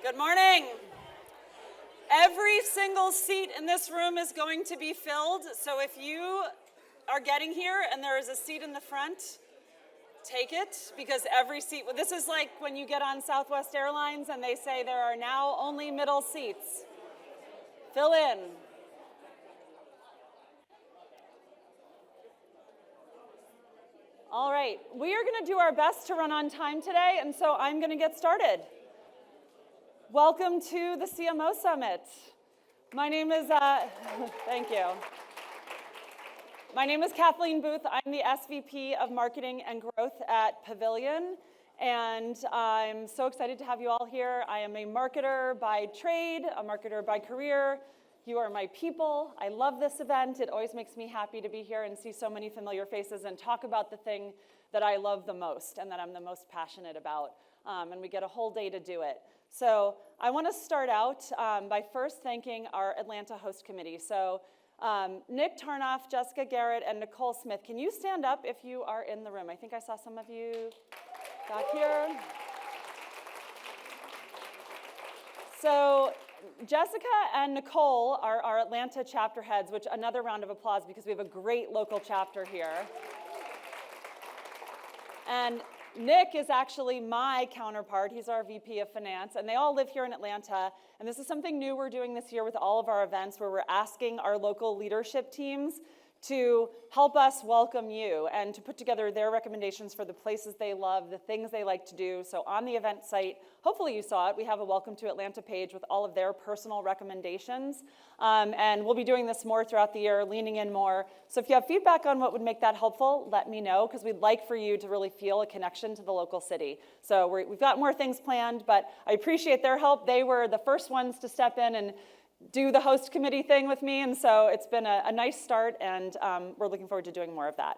Good morning. Every single seat in this room is going to be filled, so if you are getting here and there is a seat in the front, take it, because every seat, this is like when you get on Southwest Airlines and they say there are now only middle seats. Fill in. All right, we are going to do our best to run on time today, and so I'm going to get started. Welcome to the CMO Summit. My name is, thank you. My name is Kathleen Booth. I'm the SVP of Marketing and Growth at Pavilion, and I'm so excited to have you all here. I am a marketer by trade, a marketer by career. You are my people. I love this event. It always makes me happy to be here and see so many familiar faces and talk about the thing that I love the most and that I'm the most passionate about. And we get a whole day to do it. So I want to start out by first thanking our Atlanta host committee. So Nick Tarnoff, Jessica Garrett, and Nicole Smith, can you stand up if you are in the room? I think I saw some of you back here. So Jessica and Nicole are our Atlanta chapter heads, which another round of applause because we have a great local chapter here. And Nick is actually my counterpart. He's our VP of Finance, and they all live here in Atlanta. And this is something new we're doing this year with all of our events where we're asking our local leadership teams to help us welcome you and to put together their recommendations for the places they love, the things they like to do. So on the event site, hopefully you saw it, we have a Welcome to Atlanta page with all of their personal recommendations. And we'll be doing this more throughout the year, leaning in more. So if you have feedback on what would make that helpful, let me know, because we'd like for you to really feel a connection to the local city. So we've got more things planned, but I appreciate their help. They were the first ones to step in and do the host committee thing with me, and so it's been a nice start, and we're looking forward to doing more of that.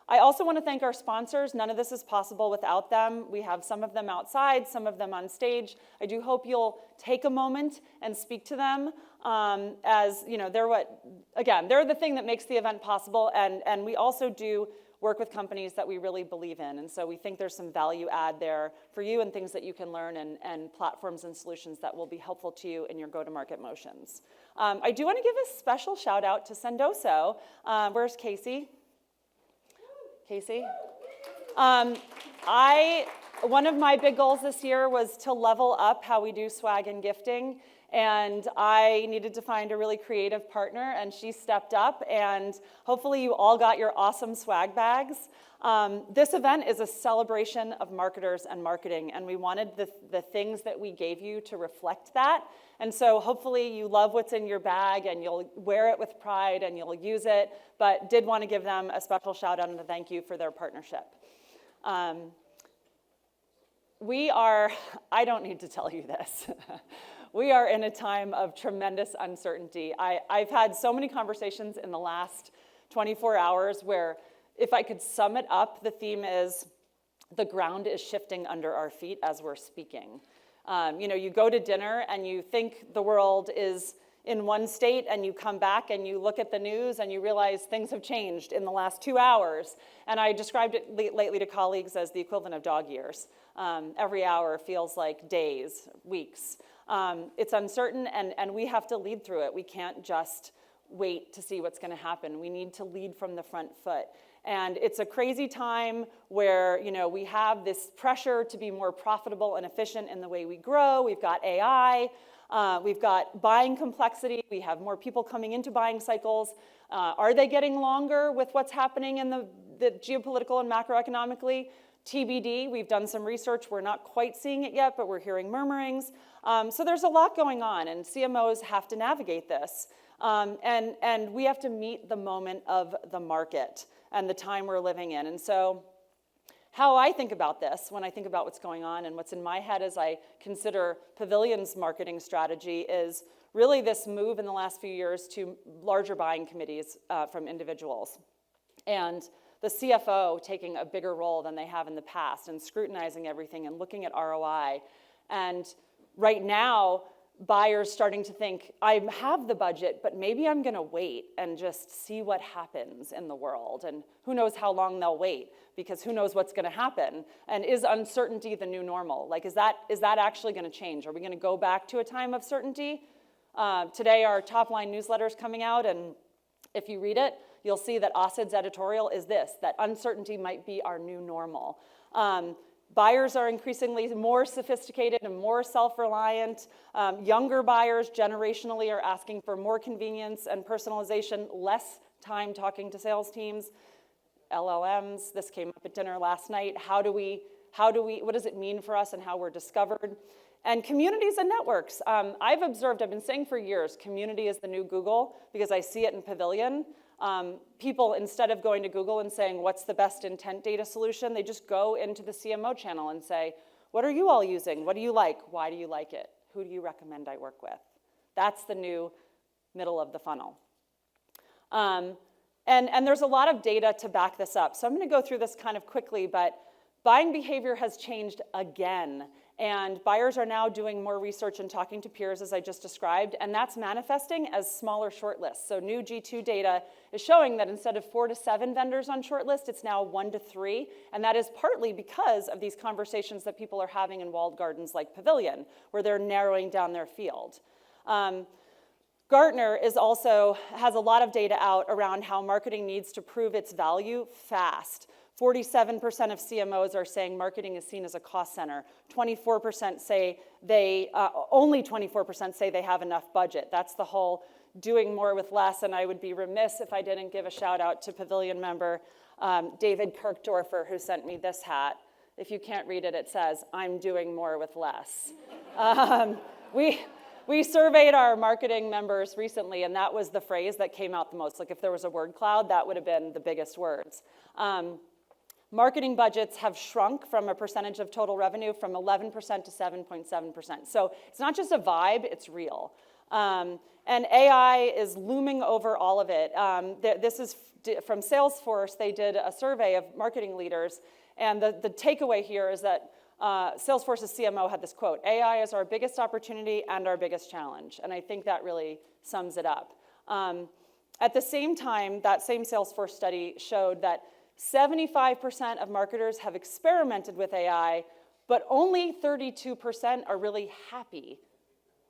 I also want to thank our sponsors. None of this is possible without them. We have some of them outside, some of them on stage. I do hope you'll take a moment and speak to them, as you know, they're the thing that makes the event possible, and we also do work with companies that we really believe in. And so we think there's some value add there for you and things that you can learn and platforms and solutions that will be helpful to you in your go-to-market motions. I do want to give a special shout out to Sendoso. Where's Casey? Casey? One of my big goals this year was to level up how we do swag and gifting. And I needed to find a really creative partner, and she stepped up, and hopefully you all got your awesome swag bags. This event is a celebration of marketers and marketing, and we wanted the things that we gave you to reflect that. And so hopefully you love what's in your bag, and you'll wear it with pride, and you'll use it, but did want to give them a special shout out and a thank you for their partnership. I don't need to tell you this. We are in a time of tremendous uncertainty. I've had so many conversations in the last 24 hours where, if I could sum it up, the theme is the ground is shifting under our feet as we're speaking. You go to dinner and you think the world is in one state, and you come back and you look at the news and you realize things have changed in the last 2 hours. And I described it lately to colleagues as the equivalent of dog years. Every hour feels like days, weeks. It's uncertain, and we have to lead through it. We can't just wait to see what's going to happen. We need to lead from the front foot. And it's a crazy time where, we have this pressure to be more profitable and efficient in the way we grow. We've got AI. We've got buying complexity. We have more people coming into buying cycles. Are they getting longer with what's happening in the geopolitical and macroeconomically? TBD, we've done some research. We're not quite seeing it yet, but we're hearing murmurings. So there's a lot going on, and CMOs have to navigate this. And we have to meet the moment of the market and the time we're living in. And so how I think about this, when I think about what's going on and what's in my head as I consider Pavilion's marketing strategy, is really this move in the last few years to larger buying committees from individuals. And the CFO taking a bigger role than they have in the past and scrutinizing everything and looking at ROI. And right now, buyers starting to think, I have the budget, but maybe I'm going to wait and just see what happens in the world. And who knows how long they'll wait, because who knows what's going to happen. And is uncertainty the new normal? Like, is that actually going to change? Are we going to go back to a time of certainty? Today, our top line newsletter is coming out, and if you read it, you'll see that Asid's editorial is this, that uncertainty might be our new normal. Buyers are increasingly more sophisticated and more self-reliant. Younger buyers generationally are asking for more convenience and personalization, less time talking to sales teams. LLMs, this came up at dinner last night. What does it mean for us and how we're discovered? And communities and networks. I've been saying for years, community is the new Google, because I see it in Pavilion. People, instead of going to Google and saying, what's the best intent data solution, they just go into the CMO channel and say, what are you all using? What do you like? Why do you like it? Who do you recommend I work with? That's the new middle of the funnel. And there's a lot of data to back this up. So I'm going to go through this kind of quickly, but buying behavior has changed again. And buyers are now doing more research and talking to peers, as I just described, and that's manifesting as smaller shortlists. So new G2 data is showing that instead of 4 to 7 vendors on shortlist, it's now 1 to 3, and that is partly because of these conversations that people are having in walled gardens like Pavilion, where they're narrowing down their field. Gartner has a lot of data out around how marketing needs to prove its value fast. 47% of CMOs are saying marketing is seen as a cost center. 24% say only 24% say they have enough budget. That's the whole doing more with less, and I would be remiss if I didn't give a shout out to Pavilion member David Kirkdorfer, who sent me this hat. If you can't read it, it says, I'm doing more with less. We surveyed our marketing members recently, and that was the phrase that came out the most. Like, if there was a word cloud, that would have been the biggest words. Marketing budgets have shrunk from a percentage of total revenue from 11% to 7.7%. So it's not just a vibe, it's real. And AI is looming over all of it. This is from Salesforce. They did a survey of marketing leaders, and the takeaway here is that Salesforce's CMO had this quote, AI is our biggest opportunity and our biggest challenge. And I think that really sums it up. At the same time, that same Salesforce study showed that 75% of marketers have experimented with AI, but only 32% are really happy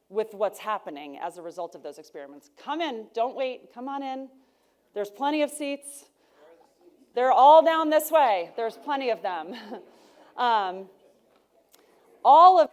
with what's happening as a result of those experiments. Come in, don't wait, come on in. There's plenty of seats. They're all down this way. There's plenty of them. All of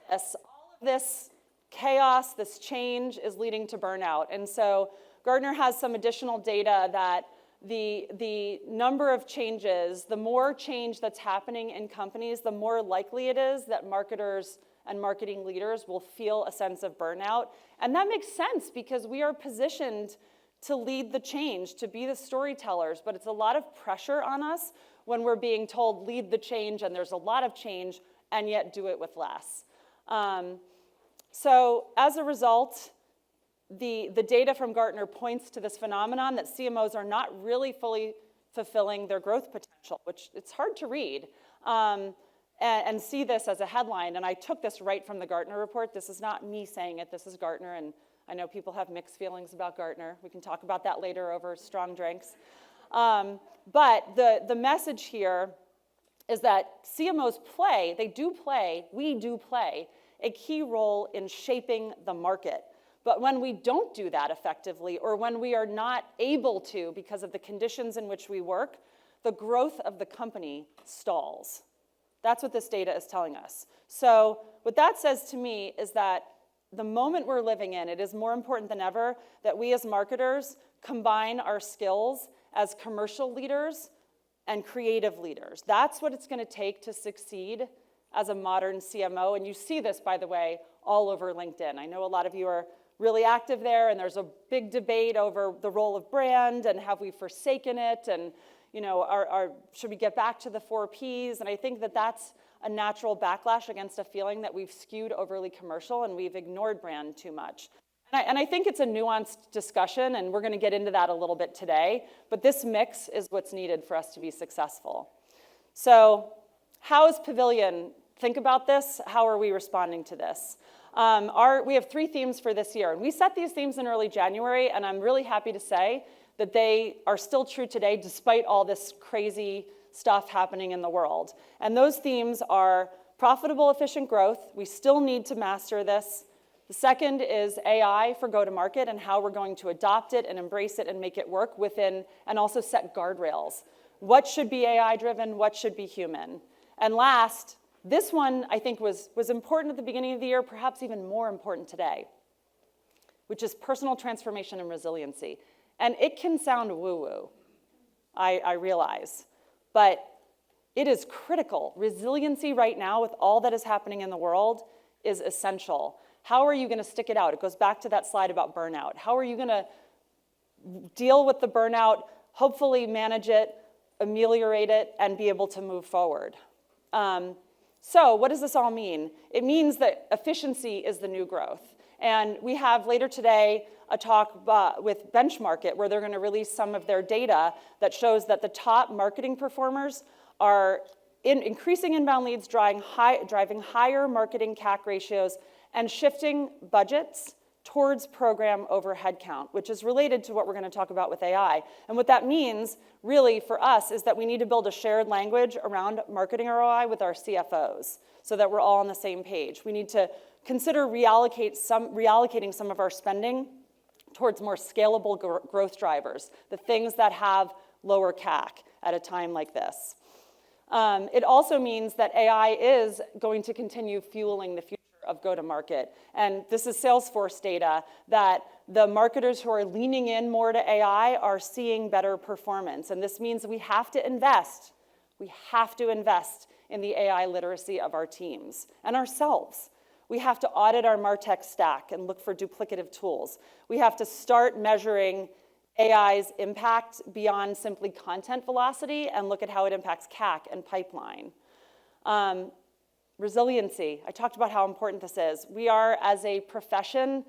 this chaos, this change is leading to burnout. And so Gartner has some additional data that the number of changes, the more change that's happening in companies, the more likely it is that marketers and marketing leaders will feel a sense of burnout. And that makes sense because we are positioned to lead the change, to be the storytellers, but it's a lot of pressure on us when we're being told lead the change and there's a lot of change and yet do it with less. So as a result, the data from Gartner points to this phenomenon that CMOs are not really fully fulfilling their growth potential, which it's hard to read, and see this as a headline. And I took this right from the Gartner report. This is not me saying it, this is Gartner, and I know people have mixed feelings about Gartner. We can talk about that later over strong drinks. But the message here is that CMOs we do play a key role in shaping the market. But when we don't do that effectively, or when we are not able to because of the conditions in which we work, the growth of the company stalls. That's what this data is telling us. So what that says to me is that the moment we're living in, it is more important than ever that we as marketers combine our skills as commercial leaders and creative leaders. That's what it's going to take to succeed as a modern CMO. And you see this, by the way, all over LinkedIn. I know a lot of you are really active there, and there's a big debate over the role of brand and have we forsaken it, and should we get back to the 4 Ps? And I think that that's a natural backlash against a feeling that we've skewed overly commercial and we've ignored brand too much. And I think it's a nuanced discussion, and we're going to get into that a little bit today, but this mix is what's needed for us to be successful. So how is Pavilion think about this, how are we responding to this? We have 3 themes for this year, and we set these themes in early January, and I'm really happy to say that they are still true today despite all this crazy stuff happening in the world. And those themes are profitable, efficient growth. We still need to master this. The second is AI for go-to-market and how we're going to adopt it and embrace it and make it work within, and also set guardrails. What should be AI-driven? What should be human? And last, this one I think was important at the beginning of the year, perhaps even more important today, which is personal transformation and resiliency. And it can sound woo-woo, I realize, but it is critical. Resiliency right now with all that is happening in the world is essential. How are you going to stick it out? It goes back to that slide about burnout. How are you going to deal with the burnout, hopefully manage it, ameliorate it, and be able to move forward? So what does this all mean? It means that efficiency is the new growth. And we have later today a talk with Benchmark, where they're going to release some of their data that shows that the top marketing performers are increasing inbound leads, driving higher marketing CAC ratios, and shifting budgets towards program over headcount, which is related to what we're going to talk about with AI. And what that means, really, for us, is that we need to build a shared language around marketing ROI with our CFOs so that we're all on the same page. We need to consider reallocating some of our spending towards more scalable growth drivers, the things that have lower CAC at a time like this. It also means that AI is going to continue fueling the future of go-to-market. And this is Salesforce data that the marketers who are leaning in more to AI are seeing better performance. And this means we have to invest. We have to invest in the AI literacy of our teams and ourselves. We have to audit our MarTech stack and look for duplicative tools. We have to start measuring AI's impact beyond simply content velocity and look at how it impacts CAC and pipeline. Resiliency, I talked about how important this is. We are, as a profession,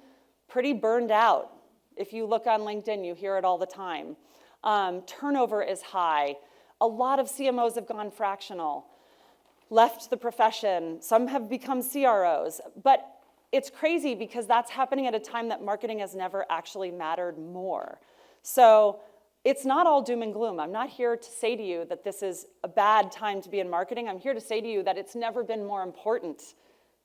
pretty burned out. If you look on LinkedIn, you hear it all the time. Turnover is high. A lot of CMOs have gone fractional, left the profession. Some have become CROs. But it's crazy because that's happening at a time that marketing has never actually mattered more. So it's not all doom and gloom. I'm not here to say to you that this is a bad time to be in marketing. I'm here to say to you that it's never been more important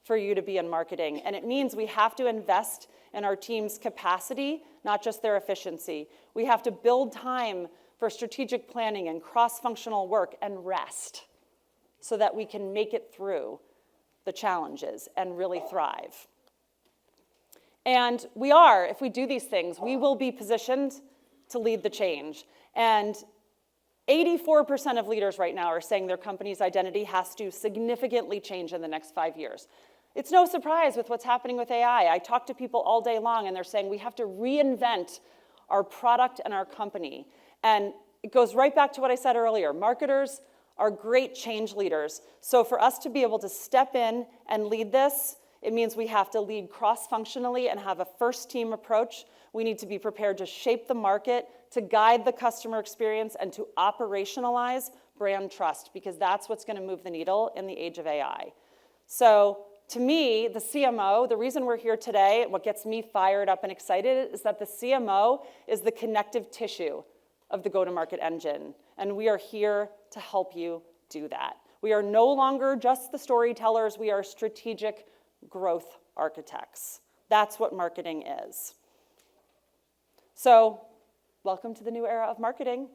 for you to be in marketing. And it means we have to invest in our team's capacity, not just their efficiency. We have to build time for strategic planning and cross-functional work and rest so that we can make it through the challenges and really thrive. And we are, if we do these things, we will be positioned to lead the change. And 84% of leaders right now are saying their company's identity has to significantly change in the next 5 years. It's no surprise with what's happening with AI. I talk to people all day long, and they're saying we have to reinvent our product and our company. And it goes right back to what I said earlier. Marketers are great change leaders. So for us to be able to step in and lead this, it means we have to lead cross-functionally and have a first-team approach. We need to be prepared to shape the market, to guide the customer experience, and to operationalize brand trust, because that's what's going to move the needle in the age of AI. So to me, the CMO, the reason we're here today, what gets me fired up and excited is that the CMO is the connective tissue of the go-to-market engine, and we are here to help you do that. We are no longer just the storytellers. We are strategic growth architects. That's what marketing is. So, welcome to the new era of marketing.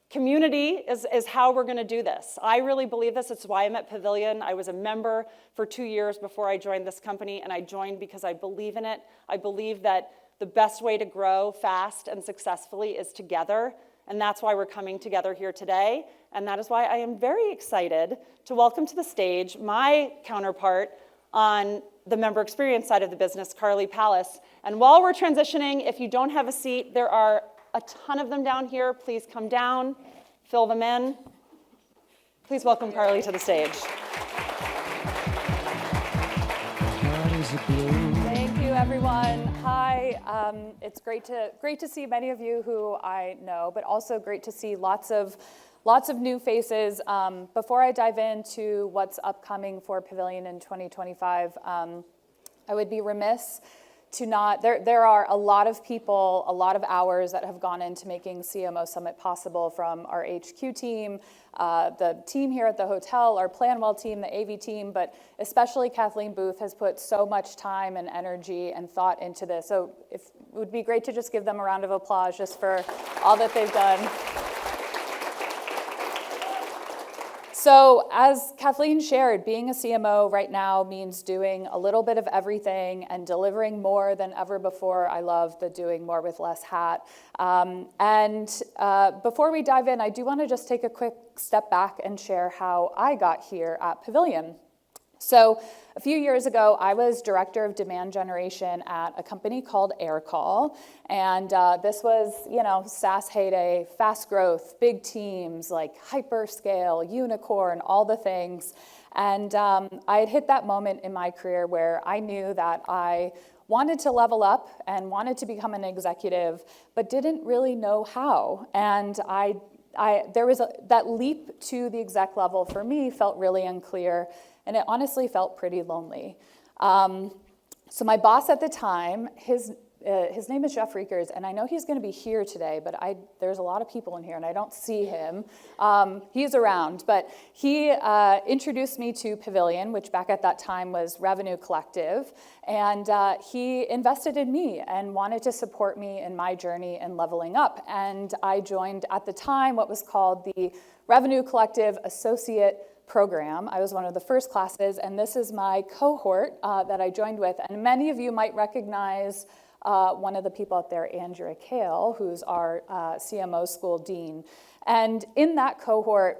Community is how we're going to do this. I really believe this. It's why I'm at Pavilion. I was a member for 2 years before I joined this company, and I joined because I believe in it. I believe that the best way to grow fast and successfully is together, and that's why we're coming together here today. And that is why I am very excited to welcome to the stage my counterpart on the member experience side of the business, Carly Palace. And while we're transitioning, if you don't have a seat, there are a ton of them down here. Please come down, fill them in. Please welcome Carly to the stage. Thank you, everyone. Hi, it's great to see many of you who I know, but also great to see lots of lots of new faces. Before I dive into what's upcoming for Pavilion in 2025, I would be remiss to not, there are a lot of people, a lot of hours that have gone into making CMO Summit possible, from our HQ team, the team here at the hotel, our Planwell team, the AV team, but especially Kathleen Booth has put so much time and energy and thought into this. So it would be great to just give them a round of applause just for all that they've done. So as Kathleen shared, being a CMO right now means doing a little bit of everything and delivering more than ever before. I love the doing more with less hat. Before we dive in, I do want to just take a quick step back and share how I got here at Pavilion. So a few years ago, I was director of demand generation at a company called Aircall. And this was, SaaS heyday, fast growth, big teams, like hyperscale, unicorn, all the things. And I had hit that moment in my career where I knew that I wanted to level up and wanted to become an executive, but didn't really know how. And there was that leap to the exec level for me felt really unclear. And it honestly felt pretty lonely. So my boss at the time, his name is Jeff Riekers, and I know he's going to be here today, but there's a lot of people in here, and I don't see him. He's around, but he introduced me to Pavilion, which back at that time was Revenue Collective, and he invested in me and wanted to support me in my journey in leveling up. And I joined, at the time, what was called the Revenue Collective Associate Program. I was one of the first classes, and this is my cohort that I joined with. And many of you might recognize one of the people out there, Andrea Kale, who's our CMO school dean. And in that cohort,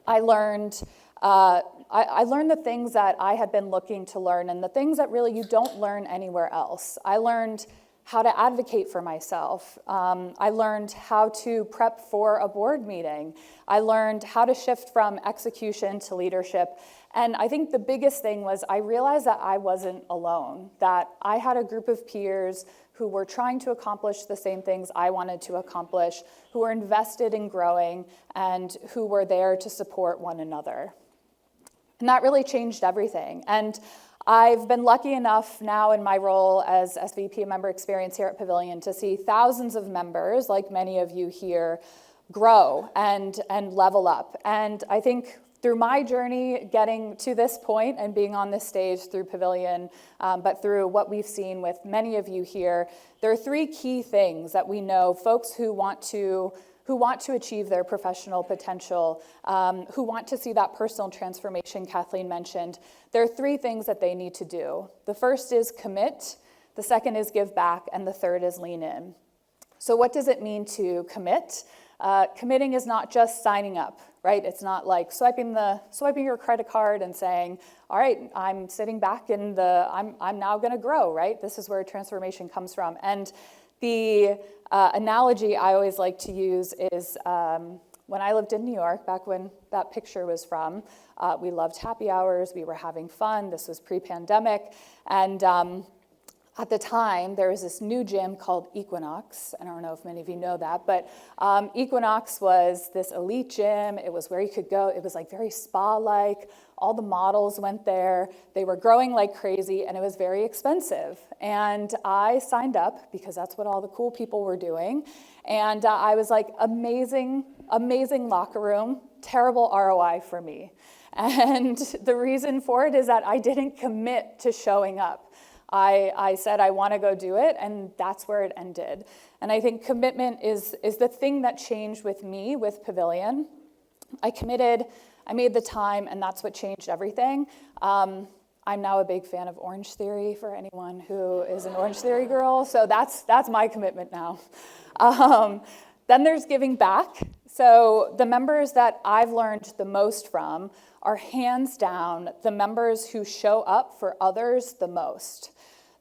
I learned the things that I had been looking to learn, and the things that really you don't learn anywhere else. I learned how to advocate for myself. I learned how to prep for a board meeting. I learned how to shift from execution to leadership. And I think the biggest thing was I realized that I wasn't alone, that I had a group of peers who were trying to accomplish the same things I wanted to accomplish, who were invested in growing, and who were there to support one another. And that really changed everything. And I've been lucky enough now in my role as SVP of Member Experience here at Pavilion to see thousands of members, like many of you here, grow and level up. And I think through my journey getting to this point and being on this stage through Pavilion, but through what we've seen with many of you here, there are three key things that we know folks who want to achieve their professional potential, who want to see that personal transformation Kathleen mentioned. There are three things that they need to do. The first is commit, the second is give back, and the third is lean in. So what does it mean to commit? Committing is not just signing up, right? It's not like swiping your credit card and saying, all right, I'm sitting back in I'm now gonna grow, right? This is where transformation comes from. And the analogy I always like to use is when I lived in New York, back when that picture was from, we loved happy hours, we were having fun, this was pre-pandemic, and at the time, there was this new gym called Equinox. I don't know if many of you know that, but Equinox was this elite gym. It was where you could go. It was like very spa-like. All the models went there. They were growing like crazy, and it was very expensive. And I signed up because that's what all the cool people were doing. And I was like, amazing, amazing locker room, terrible ROI for me. And the reason for it is that I didn't commit to showing up. I said I want to go do it, and that's where it ended. And I think commitment is the thing that changed with me with Pavilion. I committed, I made the time, and that's what changed everything. I'm now a big fan of Orange Theory for anyone who is an Orange Theory girl, so that's my commitment now. Then there's giving back. So the members that I've learned the most from are hands down the members who show up for others the most.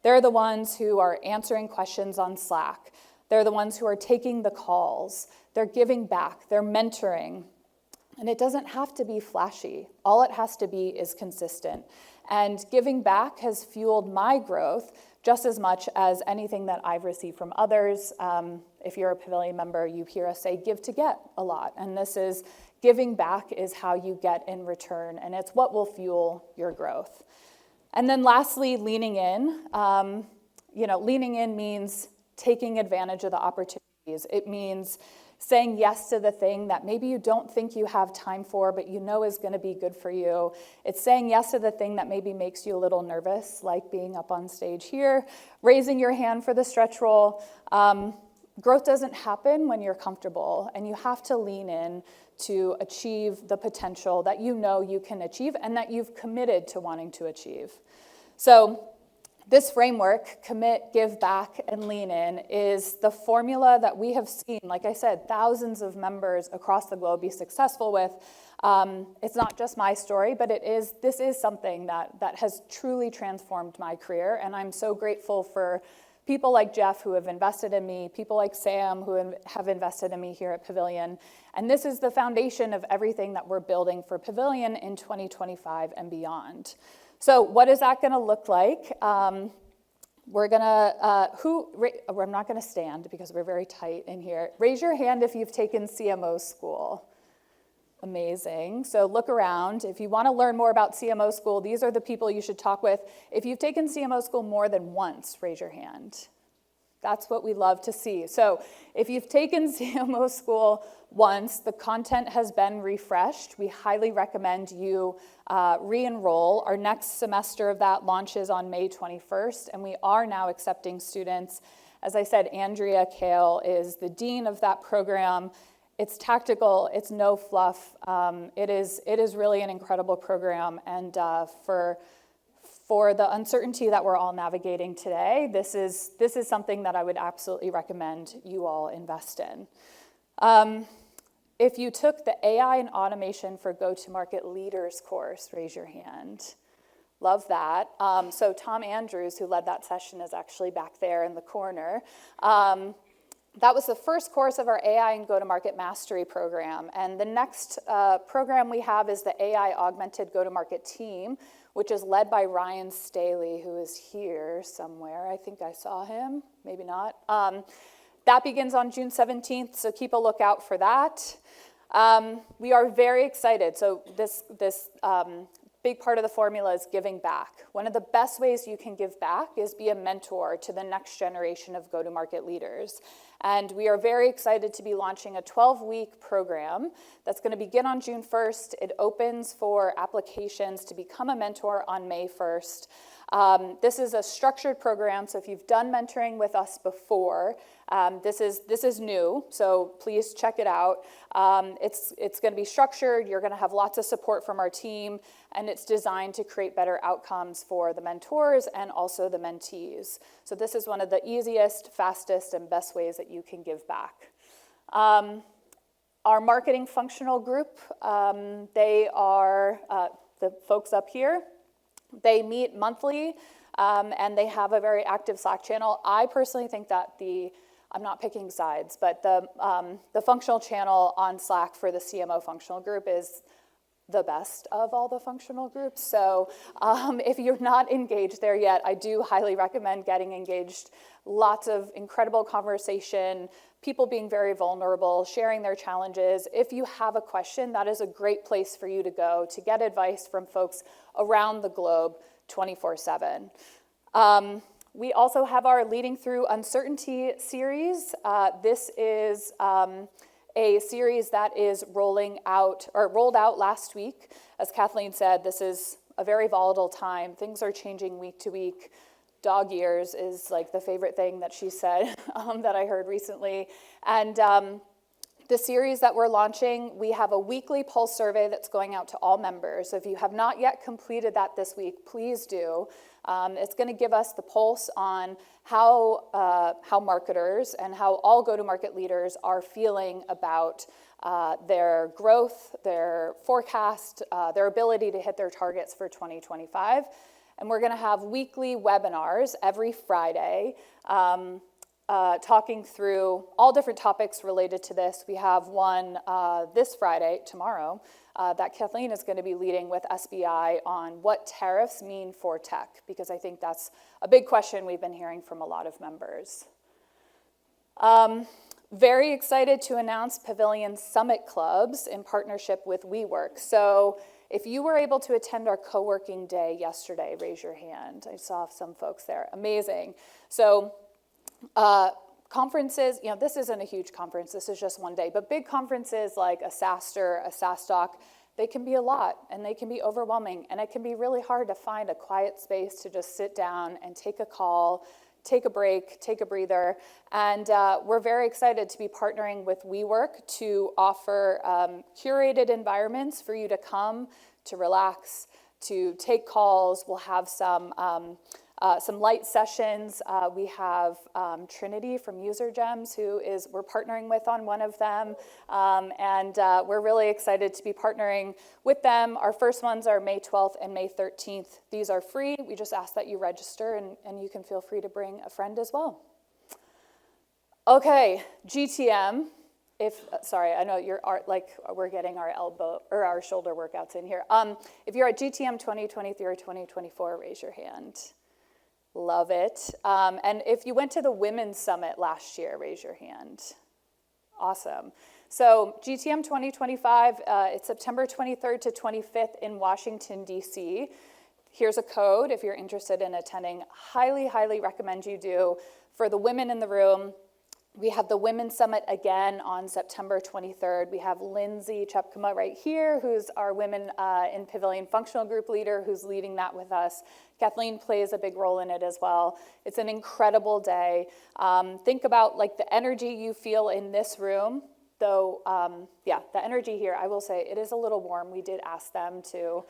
They're the ones who are answering questions on Slack. They're the ones who are taking the calls. They're giving back. They're mentoring. And it doesn't have to be flashy. All it has to be is consistent. And giving back has fueled my growth just as much as anything that I've received from others. If you're a Pavilion member, you hear us say give to get a lot. And this is giving back is how you get in return, and it's what will fuel your growth. And then lastly, leaning in. Leaning in means taking advantage of the opportunities. It means saying yes to the thing that maybe you don't think you have time for, but you know is going to be good for you. It's saying yes to the thing that maybe makes you a little nervous, like being up on stage here, raising your hand for the stretch roll. Growth doesn't happen when you're comfortable, and you have to lean in to achieve the potential that you know you can achieve and that you've committed to wanting to achieve. So this framework, commit, give back, and lean in, is the formula that we have seen, like I said, thousands of members across the globe be successful with. It's not just my story, but this is something that has truly transformed my career, and I'm so grateful for people like Jeff who have invested in me, people like Sam who have invested in me here at Pavilion, and this is the foundation of everything that we're building for Pavilion in 2025 and beyond. So what is that going to look like? We're going to, I'm not going to stand because we're very tight in here. Raise your hand if you've taken CMO school. Amazing. So look around. If you want to learn more about CMO school, these are the people you should talk with. If you've taken CMO school more than once, raise your hand. That's what we love to see. So if you've taken CMO school once, the content has been refreshed. We highly recommend you re-enroll. Our next semester of that launches on May 21st, and we are now accepting students. As I said, Andrea Kale is the dean of that program. It's tactical, it's no fluff. It is really an incredible program, and for the uncertainty that we're all navigating today, this is something that I would absolutely recommend you all invest in. If you took the AI and Automation for Go-to-Market Leaders course, raise your hand. Love that. So Tom Andrews, who led that session, is actually back there in the corner. That was the first course of our AI and Go-to-Market Mastery program. And the next program we have is the AI Augmented Go-to-Market Team, which is led by Ryan Staley, who is here somewhere. I think I saw him, maybe not. That begins on June 17th, so keep a lookout for that. We are very excited. So this big part of the formula is giving back. One of the best ways you can give back is be a mentor to the next generation of go-to-market leaders. And we are very excited to be launching a 12-week program that's going to begin on June 1st. It opens for applications to become a mentor on May 1st. This is a structured program, so if you've done mentoring with us before, this is new, so please check it out. It's going to be structured. You're going to have lots of support from our team, and it's designed to create better outcomes for the mentors and also the mentees. So this is one of the easiest, fastest, and best ways that you can give back. Our marketing functional group, they are the folks up here. They meet monthly, and they have a very active Slack channel. I personally think that I'm not picking sides, but the functional channel on Slack for the CMO functional group is the best of all the functional groups. So if you're not engaged there yet, I do highly recommend getting engaged. Lots of incredible conversation, people being very vulnerable, sharing their challenges. If you have a question, that is a great place for you to go to get advice from folks around the globe 24/7. We also have our Leading Through Uncertainty series. This is a series that is rolled out last week. As Kathleen said, this is a very volatile time. Things are changing week to week. Dog years is like the favorite thing that she said that I heard recently. And the series that we're launching, we have a weekly pulse survey that's going out to all members. So if you have not yet completed that this week, please do. It's going to give us the pulse on how marketers and how all go-to-market leaders are feeling about their growth, their forecast, their ability to hit their targets for 2025. And we're going to have weekly webinars every Friday. talking through all different topics related to this. We have one this Friday, tomorrow, that Kathleen is going to be leading with SBI on what tariffs mean for tech, because I think that's a big question we've been hearing from a lot of members. Very excited to announce Pavilion Summit Clubs in partnership with WeWork. So if you were able to attend our co-working day yesterday, raise your hand. I saw some folks there. Amazing. So conferences, this isn't a huge conference. This is just one day. But big conferences like a SaaStr, a SaaStock, they can be a lot, and they can be overwhelming. And it can be really hard to find a quiet space to just sit down and take a call, take a break, take a breather. And we're very excited to be partnering with WeWork to offer curated environments for you to come, to relax, to take calls. We'll have some light sessions. We have Trinity from UserGems, we're partnering with on one of them. And we're really excited to be partnering with them. Our first ones are May 12th and May 13th. These are free. We just ask that you register, and you can feel free to bring a friend as well. Okay, GTM. I know we're getting our elbow or our shoulder workouts in here. If you're at GTM 2023 or 2024, raise your hand. Love it. And if you went to the Women's Summit last year, raise your hand. Awesome. So GTM 2025, it's September 23rd to 25th in Washington, D.C. Here's a code if you're interested in attending. Highly, highly recommend you do. For the women in the room, we have the Women's Summit again on September 23rd. We have Lindsay Chepkema right here, who's our Women in Pavilion Functional Group leader, who's leading that with us. Kathleen plays a big role in it as well. It's an incredible day. Think about the energy you feel in this room. Though, the energy here, I will say, it is a little warm. We did ask them to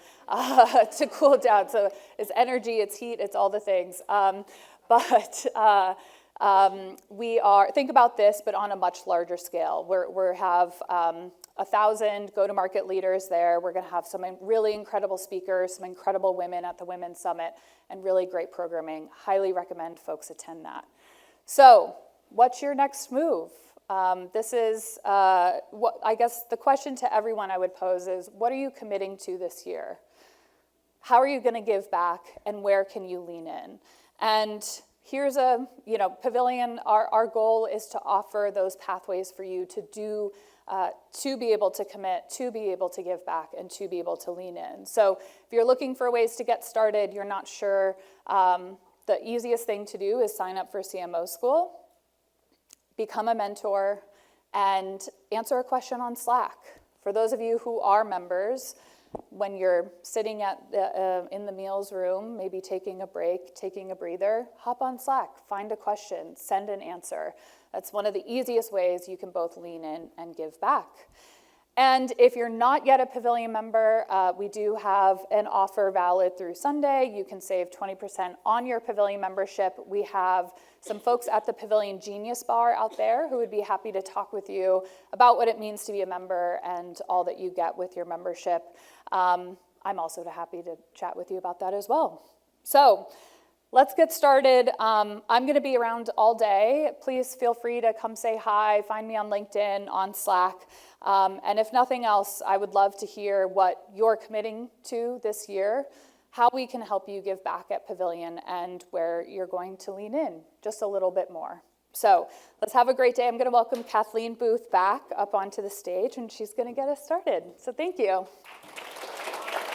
cool down. So it's energy, it's heat, it's all the things. Think about this, but on a much larger scale. We have 1,000 go-to-market leaders there. We're going to have some really incredible speakers, some incredible women at the Women's Summit, and really great programming. Highly recommend folks attend that. So, what's your next move? This is, I guess the question to everyone I would pose is, what are you committing to this year? How are you going to give back, and where can you lean in? And here's Pavilion, our goal is to offer those pathways for you to do, to be able to commit, to be able to give back, and to be able to lean in. So if you're looking for ways to get started, you're not sure, the easiest thing to do is sign up for CMO School, become a mentor, and answer a question on Slack. For those of you who are members, when you're sitting in the meals room, maybe taking a break, taking a breather, hop on Slack, find a question, send an answer. That's one of the easiest ways you can both lean in and give back. And if you're not yet a Pavilion member, we do have an offer valid through Sunday. You can save 20% on your Pavilion membership. We have some folks at the Pavilion Genius Bar out there who would be happy to talk with you about what it means to be a member and all that you get with your membership. I'm also happy to chat with you about that as well. So let's get started. I'm going to be around all day. Please feel free to come say hi. Find me on LinkedIn, on Slack. And if nothing else, I would love to hear what you're committing to this year, how we can help you give back at Pavilion, and where you're going to lean in just a little bit more. So let's have a great day. I'm going to welcome Kathleen Booth back up onto the stage, and she's going to get us started. So thank you.